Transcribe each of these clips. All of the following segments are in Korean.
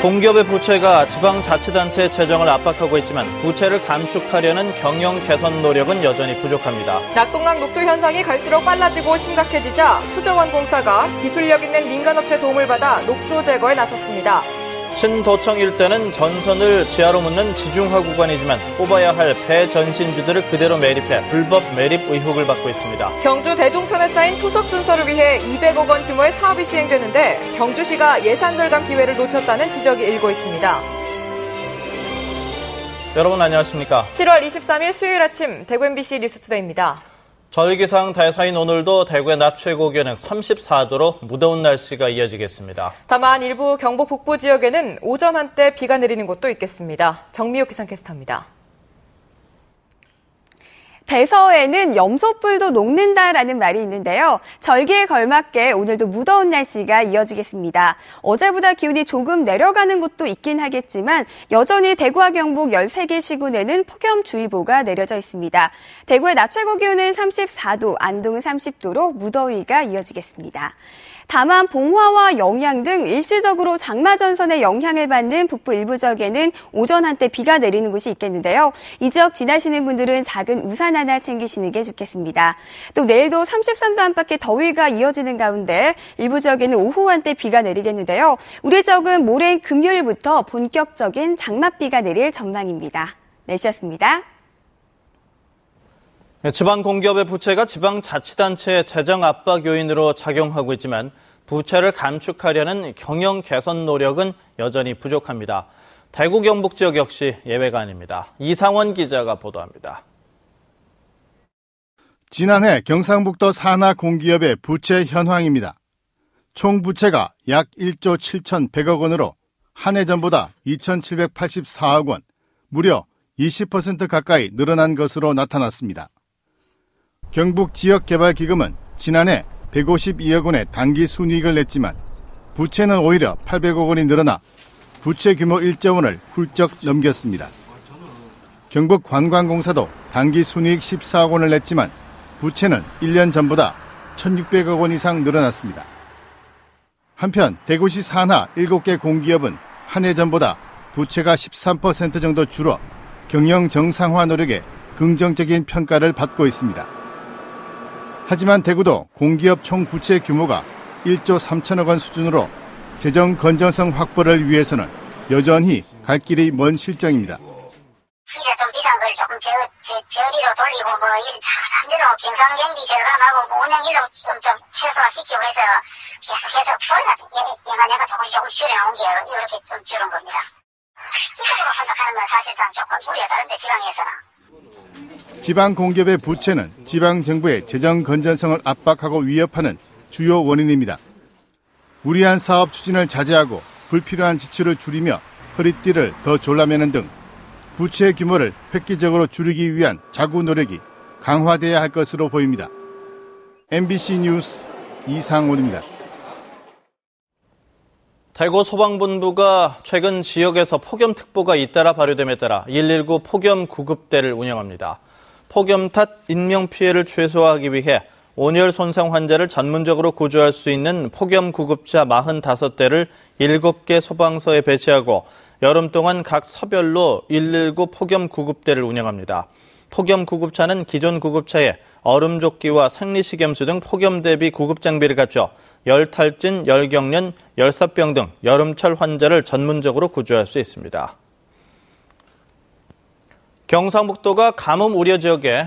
공기업의 부채가 지방자치단체의 재정을 압박하고 있지만 부채를 감축하려는 경영 개선 노력은 여전히 부족합니다. 낙동강 녹토 현상이 갈수록 빨라지고 심각해지자 수정원공사가 기술력 있는 민간업체 도움을 받아 녹조 제거에 나섰습니다. 신도청 일대는 전선을 지하로 묻는 지중화 구간이지만 뽑아야 할 폐전신주들을 그대로 매립해 불법 매립 의혹을 받고 있습니다. 경주 대종천에 쌓인 토속 준설을 위해 200억 원 규모의 사업이 시행되는데 경주시가 예산 절감 기회를 놓쳤다는 지적이 일고 있습니다. 여러분 안녕하십니까? 7월 23일 수요일 아침 대구 MBC 뉴스투데이입니다. 절기상 대서인 오늘도 대구의 낮 최고 기온은 34도로 무더운 날씨가 이어지겠습니다. 다만 일부 경북 북부 지역에는 오전 한때 비가 내리는 곳도 있겠습니다. 정미욱 기상캐스터입니다. 대서에는 염소뿔도 녹는다라는 말이 있는데요. 절기에 걸맞게 오늘도 무더운 날씨가 이어지겠습니다. 어제보다 기온이 조금 내려가는 곳도 있긴 하겠지만 여전히 대구와 경북 13개 시군에는 폭염주의보가 내려져 있습니다. 대구의 낮 최고 기온은 34도, 안동은 30도로 무더위가 이어지겠습니다. 다만 봉화와 영양 등 일시적으로 장마 전선의 영향을 받는 북부 일부 지역에는 오전 한때 비가 내리는 곳이 있겠는데요. 이 지역 지나시는 분들은 작은 우산 하나 챙기시는 게 좋겠습니다. 또 내일도 33도 안팎의 더위가 이어지는 가운데 일부 지역에는 오후 한때 비가 내리겠는데요. 우리 지역은 모레 금요일부터 본격적인 장맛비가 내릴 전망입니다. 날씨였습니다. 지방공기업의 부채가 지방자치단체의 재정 압박 요인으로 작용하고 있지만 부채를 감축하려는 경영 개선 노력은 여전히 부족합니다. 대구 경북 지역 역시 예외가 아닙니다. 이상원 기자가 보도합니다. 지난해 경상북도 산하 공기업의 부채 현황입니다. 총 부채가 약 1조 7,100억 원으로 한 해 전보다 2,784억 원, 무려 20% 가까이 늘어난 것으로 나타났습니다. 경북지역개발기금은 지난해 152억 원의 당기 순이익을 냈지만 부채는 오히려 800억 원이 늘어나 부채 규모 1조 원을 훌쩍 넘겼습니다. 경북관광공사도 당기 순이익 14억 원을 냈지만 부채는 1년 전보다 1,600억 원 이상 늘어났습니다. 한편 대구시 산하 7개 공기업은 한 해 전보다 부채가 13% 정도 줄어 경영 정상화 노력에 긍정적인 평가를 받고 있습니다. 하지만 대구도 공기업 총 부채 규모가 1조 3천억 원 수준으로 재정 건전성 확보를 위해서는 여전히 갈 길이 먼 실정입니다. 이제 좀 비싼 걸 조금 저리로 돌리고 한 대로 경상경비 절감하고 운영 이동 좀 최소화시키고 해서 계속 표현가 내가 조금씩 줄여나온 게 이렇게 좀 줄은 겁니다. 기적으로 생각하는 건 사실상 조금 우려가 다른데 지방에서는. 지방 공기업의 부채는 지방 정부의 재정 건전성을 압박하고 위협하는 주요 원인입니다. 무리한 사업 추진을 자제하고 불필요한 지출을 줄이며 허리띠를 더 졸라매는 등 부채 규모를 획기적으로 줄이기 위한 자구 노력이 강화돼야 할 것으로 보입니다. MBC 뉴스 이상원입니다. 대구 소방본부가 최근 지역에서 폭염특보가 잇따라 발효됨에 따라 119 폭염 구급대를 운영합니다. 폭염 탓 인명피해를 최소화하기 위해 온열 손상 환자를 전문적으로 구조할 수 있는 폭염 구급차 45대를 7개 소방서에 배치하고 여름 동안 각 서별로 119 폭염 구급대를 운영합니다. 폭염 구급차는 기존 구급차에 얼음조끼와 생리식염수 등 폭염 대비 구급 장비를 갖춰 열탈진, 열경련, 열사병 등 여름철 환자를 전문적으로 구조할 수 있습니다. 경상북도가 가뭄 우려 지역에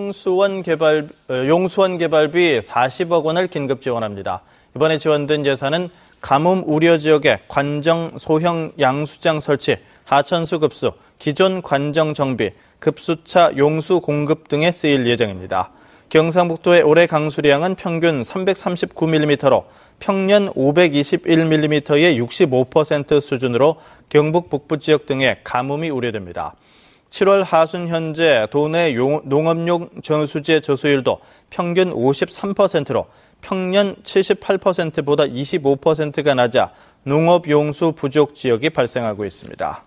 용수원 개발비 40억 원을 긴급 지원합니다. 이번에 지원된 예산은 가뭄 우려 지역에 관정 소형 양수장 설치, 하천수 급수, 기존 관정 정비, 급수차 용수 공급 등에 쓰일 예정입니다. 경상북도의 올해 강수량은 평균 339mm로 평년 521mm의 65% 수준으로 경북 북부 지역 등의 가뭄이 우려됩니다. 7월 하순 현재 도내 농업용 저수지의 저수율도 평균 53%로 평년 78%보다 25%가 낮아 농업용수 부족 지역이 발생하고 있습니다.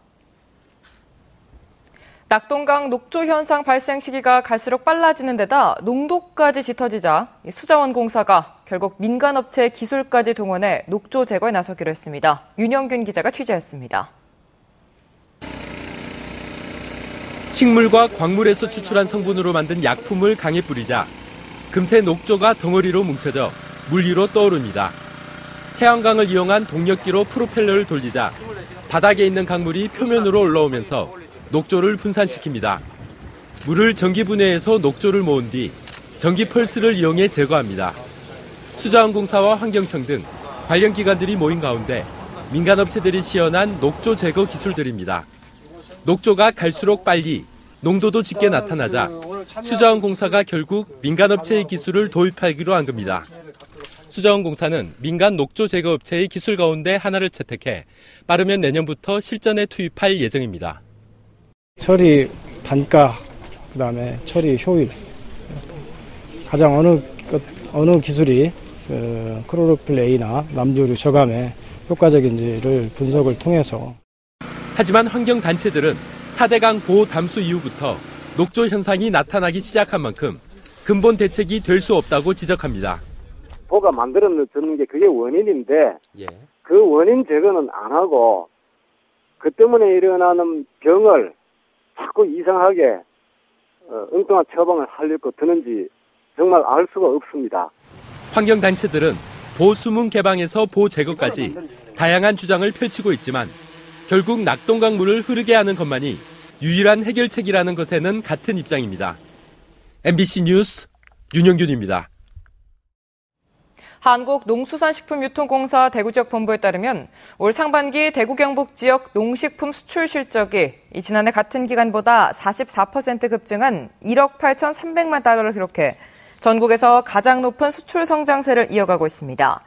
낙동강 녹조 현상 발생 시기가 갈수록 빨라지는 데다 농도까지 짙어지자 수자원공사가 결국 민간업체의 기술까지 동원해 녹조 제거에 나서기로 했습니다. 윤영균 기자가 취재했습니다. 식물과 광물에서 추출한 성분으로 만든 약품을 강에 뿌리자 금세 녹조가 덩어리로 뭉쳐져 물 위로 떠오릅니다. 태양광을 이용한 동력기로 프로펠러를 돌리자 바닥에 있는 강물이 표면으로 올라오면서 녹조를 분산시킵니다. 물을 전기분해해서 녹조를 모은 뒤 전기 펄스를 이용해 제거합니다. 수자원공사와 환경청 등 관련 기관들이 모인 가운데 민간업체들이 시연한 녹조 제거 기술들입니다. 녹조가 갈수록 빨리 농도도 짙게 나타나자 수자원공사가 결국 민간업체의 기술을 도입하기로 한 겁니다. 수자원공사는 민간 녹조 제거 업체의 기술 가운데 하나를 채택해 빠르면 내년부터 실전에 투입할 예정입니다. 처리 단가, 그다음에 처리 효율, 가장 어느 기술이 크로로필 A나 남조류 저감에 효과적인지를 분석을 통해서. 하지만 환경단체들은 4대강 보호 담수 이후부터 녹조 현상이 나타나기 시작한 만큼 근본 대책이 될 수 없다고 지적합니다. 보가 만들어주는 게 그게 원인인데 그 원인 제거는 안 하고 그 때문에 일어나는 병을 자꾸 이상하게 엉뚱한 처방을 하려고 드는지 정말 알 수가 없습니다. 환경단체들은 보수문 개방에서 보 제거까지 다양한 주장을 펼치고 있지만 결국 낙동강 물을 흐르게 하는 것만이 유일한 해결책이라는 것에는 같은 입장입니다. MBC 뉴스 윤영균입니다. 한국농수산식품유통공사 대구지역 본부에 따르면 올 상반기 대구 경북 지역 농식품 수출 실적이 지난해 같은 기간보다 44% 급증한 1억 8,300만 달러를 기록해 전국에서 가장 높은 수출 성장세를 이어가고 있습니다.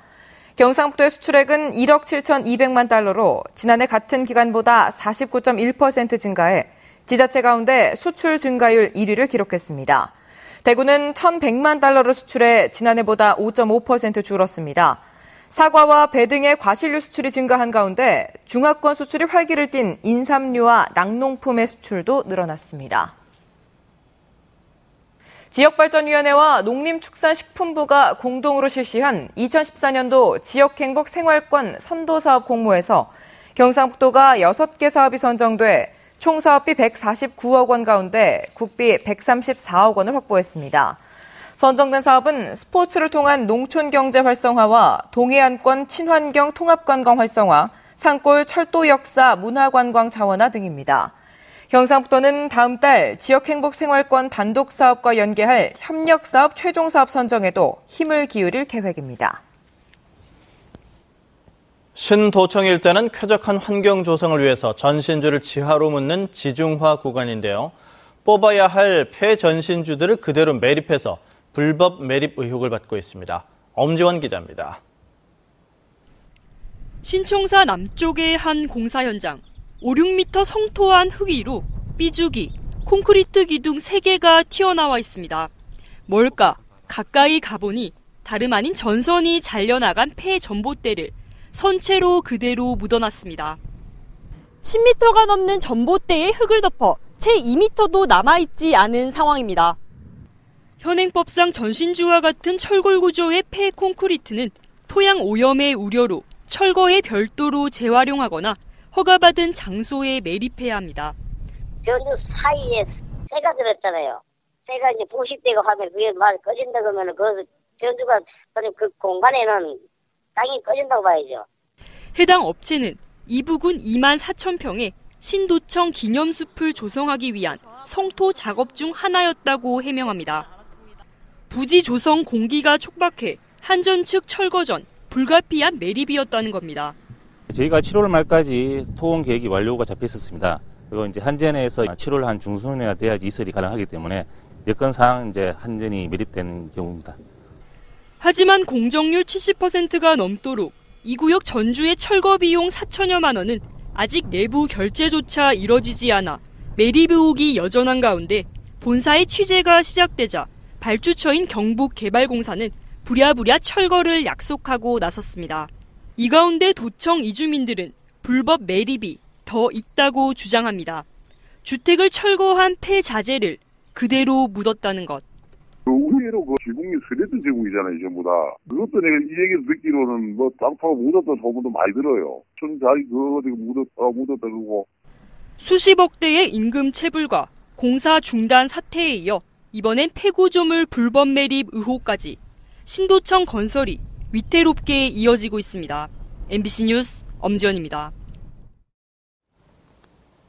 경상북도의 수출액은 1억 7,200만 달러로 지난해 같은 기간보다 49.1% 증가해 지자체 가운데 수출 증가율 1위를 기록했습니다. 대구는 1,100만 달러를 수출해 지난해보다 5.5% 줄었습니다. 사과와 배 등의 과실류 수출이 증가한 가운데 중화권 수출이 활기를 띤 인삼류와 낙농품의 수출도 늘어났습니다. 지역발전위원회와 농림축산식품부가 공동으로 실시한 2014년도 지역행복 생활권 선도사업 공모에서 경상북도가 6개 사업이 선정돼 총 사업비 149억 원 가운데 국비 134억 원을 확보했습니다. 선정된 사업은 스포츠를 통한 농촌 경제 활성화와 동해안권 친환경 통합관광 활성화, 산골 철도 역사 문화관광 차원화 등입니다. 경상북도는 다음 달 지역행복생활권 단독사업과 연계할 협력사업 최종사업 선정에도 힘을 기울일 계획입니다. 신도청 일대는 쾌적한 환경 조성을 위해서 전신주를 지하로 묻는 지중화 구간인데요. 뽑아야 할 폐전신주들을 그대로 매립해서 불법 매립 의혹을 받고 있습니다. 엄지원 기자입니다. 신청사 남쪽의 한 공사 현장. 5, 6m 성토한 흙 위로 삐죽이, 콘크리트 기둥 3개가 튀어나와 있습니다. 뭘까? 가까이 가보니 다름 아닌 전선이 잘려나간 폐 전봇대를 선체로 그대로 묻어놨습니다. 10m가 넘는 전봇대에 흙을 덮어 채 2m도 남아있지 않은 상황입니다. 현행법상 전신주와 같은 철골 구조의 폐 콘크리트는 토양 오염의 우려로 철거에 별도로 재활용하거나 허가받은 장소에 매립해야 합니다. 전주 사이에 쇠가 들었잖아요. 쇠가 이제 부식되고 하면 그게 막 꺼진다 그러면 그 전주가 그 공간에는 땅이 꺼진다고 봐야죠. 해당 업체는 이 부근 2만 4천 평에 신도청 기념숲을 조성하기 위한 성토 작업 중 하나였다고 해명합니다. 부지 조성 공기가 촉박해 한전 측 철거 전 불가피한 매립이었다는 겁니다. 저희가 7월 말까지 토원 계획이 완료가 잡혀 있었습니다. 그리고 이제 한전에서 7월 한 중순에가 돼야지 이설이 가능하기 때문에 여건상 이제 한전이 매립된 경우입니다. 하지만 공정률 70%가 넘도록 이 구역 전주의 철거 비용 4천여만 원은 아직 내부 결제조차 이뤄지지 않아 매립 의혹이 여전한 가운데 본사의 취재가 시작되자 발주처인 경북개발공사는 부랴부랴 철거를 약속하고 나섰습니다. 이 가운데 도청 이주민들은 불법 매립이 더 있다고 주장합니다. 주택을 철거한 폐자재를 그대로 묻었다는 것. 의외로 그 지붕이 스레드 지붕이잖아요, 전부 다. 그것도 내가 이 얘기를 듣기로는 뭐 땅파가 묻었다는 소문도 많이 들어요. 전 자기 그거 어디 묻었다 그러고. 수십억 대의 임금 체불과 공사 중단 사태에 이어 이번엔 폐구조물 불법 매립 의혹까지 신도청 건설이 위태롭게 이어지고 있습니다. MBC 뉴스 엄지연입니다.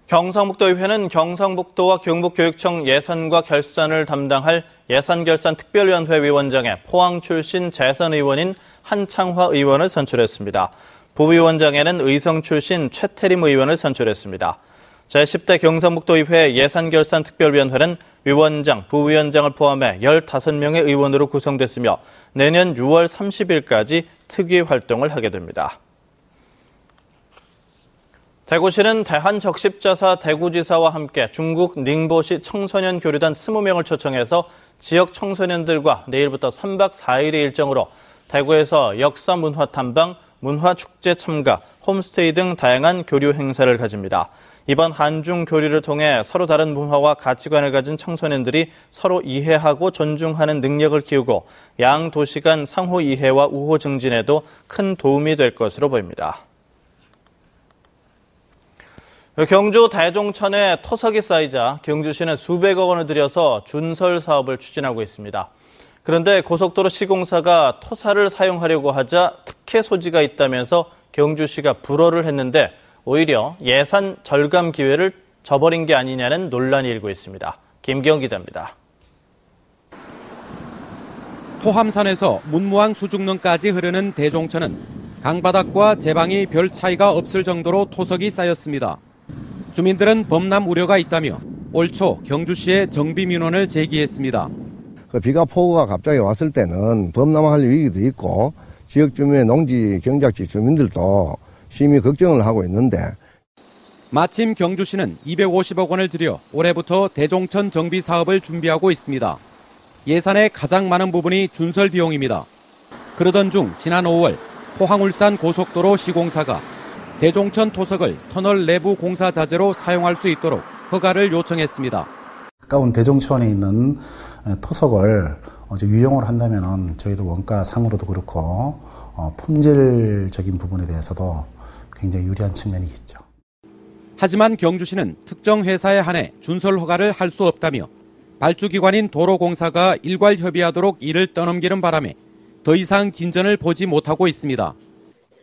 경상북도의회는 경상북도와 경북교육청 예산과 결산을 담당할 예산결산특별위원회 위원장에 포항 출신 재선 의원인 한창화 의원을 선출했습니다. 부위원장에는 의성 출신 최태림 의원을 선출했습니다. 제10대 경상북도의회 예산결산특별위원회는 위원장, 부위원장을 포함해 15명의 의원으로 구성됐으며 내년 6월 30일까지 특위 활동을 하게 됩니다. 대구시는 대한적십자사 대구지사와 함께 중국 닝보시 청소년 교류단 20명을 초청해서 지역 청소년들과 내일부터 3박 4일의 일정으로 대구에서 역사 문화 탐방, 문화축제 참가, 홈스테이 등 다양한 교류 행사를 가집니다. 이번 한중 교류를 통해 서로 다른 문화와 가치관을 가진 청소년들이 서로 이해하고 존중하는 능력을 키우고 양 도시 간 상호 이해와 우호 증진에도 큰 도움이 될 것으로 보입니다. 경주 대종천에 토석이 쌓이자 경주시는 수백억 원을 들여서 준설 사업을 추진하고 있습니다. 그런데 고속도로 시공사가 토사를 사용하려고 하자 특혜 소지가 있다면서 경주시가 불허를 했는데 오히려 예산 절감 기회를 저버린 게 아니냐는 논란이 일고 있습니다. 김기영 기자입니다. 토함산에서 문무항 수중릉까지 흐르는 대종천은 강바닥과 제방이 별 차이가 없을 정도로 토석이 쌓였습니다. 주민들은 범람 우려가 있다며 올 초 경주시에 정비 민원을 제기했습니다. 비가 폭우가 갑자기 왔을 때는 범람할 위기도 있고 지역 주민의 농지, 경작지 주민들도 심히 걱정을 하고 있는데 마침 경주시는 250억 원을 들여 올해부터 대종천 정비 사업을 준비하고 있습니다. 예산의 가장 많은 부분이 준설 비용입니다. 그러던 중 지난 5월 포항울산 고속도로 시공사가 대종천 토석을 터널 내부 공사 자재로 사용할 수 있도록 허가를 요청했습니다. 가까운 대종천에 있는 토석을 유용을 한다면 저희도 원가상으로도 그렇고 품질적인 부분에 대해서도 굉장히 유리한 측면이 있죠. 하지만 경주시는 특정 회사에 한해 준설 허가를 할 수 없다며 발주기관인 도로공사가 일괄 협의하도록 일을 떠넘기는 바람에 더 이상 진전을 보지 못하고 있습니다.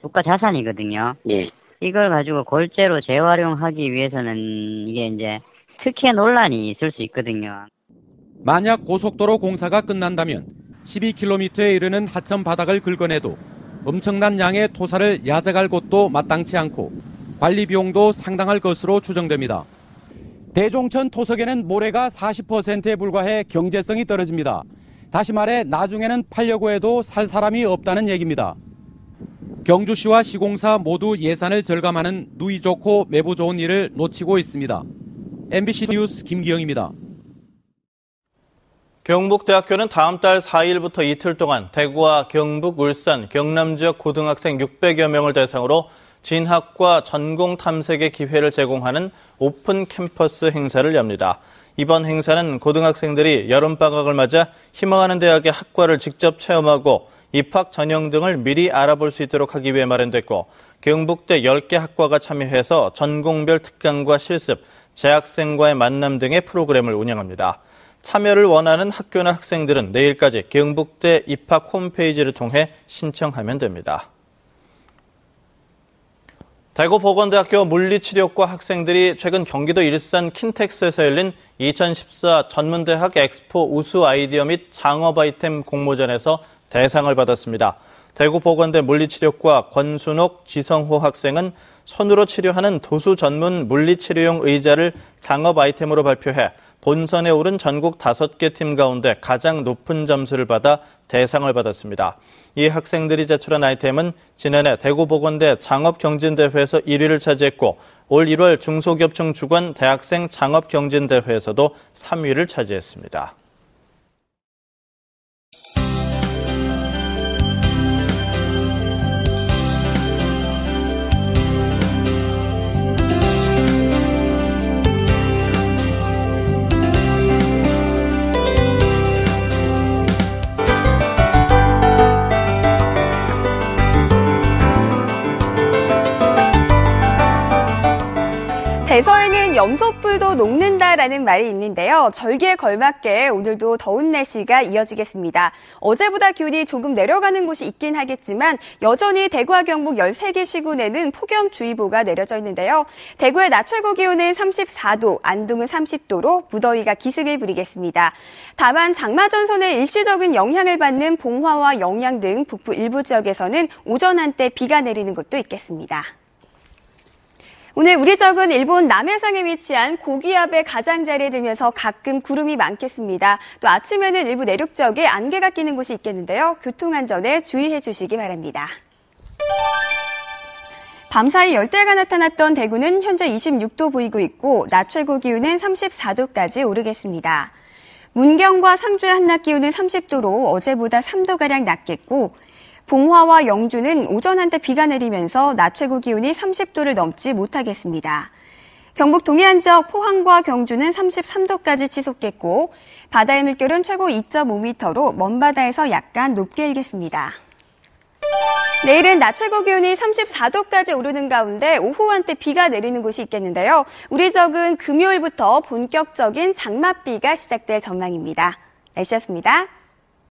국가 자산이거든요. 예. 이걸 가지고 골재로 재활용하기 위해서는 이게 이제 특혜 논란이 있을 수 있거든요. 만약 고속도로 공사가 끝난다면 12km에 이르는 하천 바닥을 긁어내도 엄청난 양의 토사를 야작할 곳도 마땅치 않고 관리 비용도 상당할 것으로 추정됩니다. 대종천 토석에는 모래가 40%에 불과해 경제성이 떨어집니다. 다시 말해 나중에는 팔려고 해도 살 사람이 없다는 얘기입니다. 경주시와 시공사 모두 예산을 절감하는 누이 좋고 매부 좋은 일을 놓치고 있습니다. MBC 뉴스 김기영입니다. 경북대학교는 다음 달 4일부터 이틀 동안 대구와 경북, 울산, 경남 지역 고등학생 600여 명을 대상으로 진학과 전공 탐색의 기회를 제공하는 오픈 캠퍼스 행사를 엽니다. 이번 행사는 고등학생들이 여름방학을 맞아 희망하는 대학의 학과를 직접 체험하고 입학 전형 등을 미리 알아볼 수 있도록 하기 위해 마련됐고 경북대 10개 학과가 참여해서 전공별 특강과 실습, 재학생과의 만남 등의 프로그램을 운영합니다. 참여를 원하는 학교나 학생들은 내일까지 경북대 입학 홈페이지를 통해 신청하면 됩니다. 대구보건대학교 물리치료과 학생들이 최근 경기도 일산 킨텍스에서 열린 2014 전문대학 엑스포 우수 아이디어 및 창업 아이템 공모전에서 대상을 받았습니다. 대구보건대 물리치료과 권순옥, 지성호 학생은 손으로 치료하는 도수 전문 물리치료용 의자를 창업 아이템으로 발표해 본선에 오른 전국 5개 팀 가운데 가장 높은 점수를 받아 대상을 받았습니다. 이 학생들이 제출한 아이템은 지난해 대구보건대 창업경진대회에서 1위를 차지했고 올 1월 중소기업청 주관 대학생 창업경진대회에서도 3위를 차지했습니다. 대서에는 염소뿔도 녹는다라는 말이 있는데요. 절기에 걸맞게 오늘도 더운 날씨가 이어지겠습니다. 어제보다 기온이 조금 내려가는 곳이 있긴 하겠지만 여전히 대구와 경북 13개 시군에는 폭염주의보가 내려져 있는데요. 대구의 낮 최고 기온은 34도, 안동은 30도로 무더위가 기승을 부리겠습니다. 다만 장마전선의 일시적인 영향을 받는 봉화와 영양 등 북부 일부 지역에서는 오전 한때 비가 내리는 곳도 있겠습니다. 오늘 우리 적은 일본 남해상에 위치한 고기압의 가장자리에 들면서 가끔 구름이 많겠습니다. 또 아침에는 일부 내륙 지역에 안개가 끼는 곳이 있겠는데요. 교통안전에 주의해 주시기 바랍니다. 밤사이 열대가 나타났던 대구는 현재 26도 보이고 있고 낮 최고 기온은 34도까지 오르겠습니다. 문경과 상주의 한낮 기온은 30도로 어제보다 3도가량 낮겠고 봉화와 영주는 오전 한때 비가 내리면서 낮 최고 기온이 30도를 넘지 못하겠습니다. 경북 동해안 지역 포항과 경주는 33도까지 치솟겠고 바다의 물결은 최고 2.5m로 먼바다에서 약간 높게 일겠습니다. 내일은 낮 최고 기온이 34도까지 오르는 가운데 오후 한때 비가 내리는 곳이 있겠는데요. 우리 적은 금요일부터 본격적인 장맛비가 시작될 전망입니다. 날씨였습니다.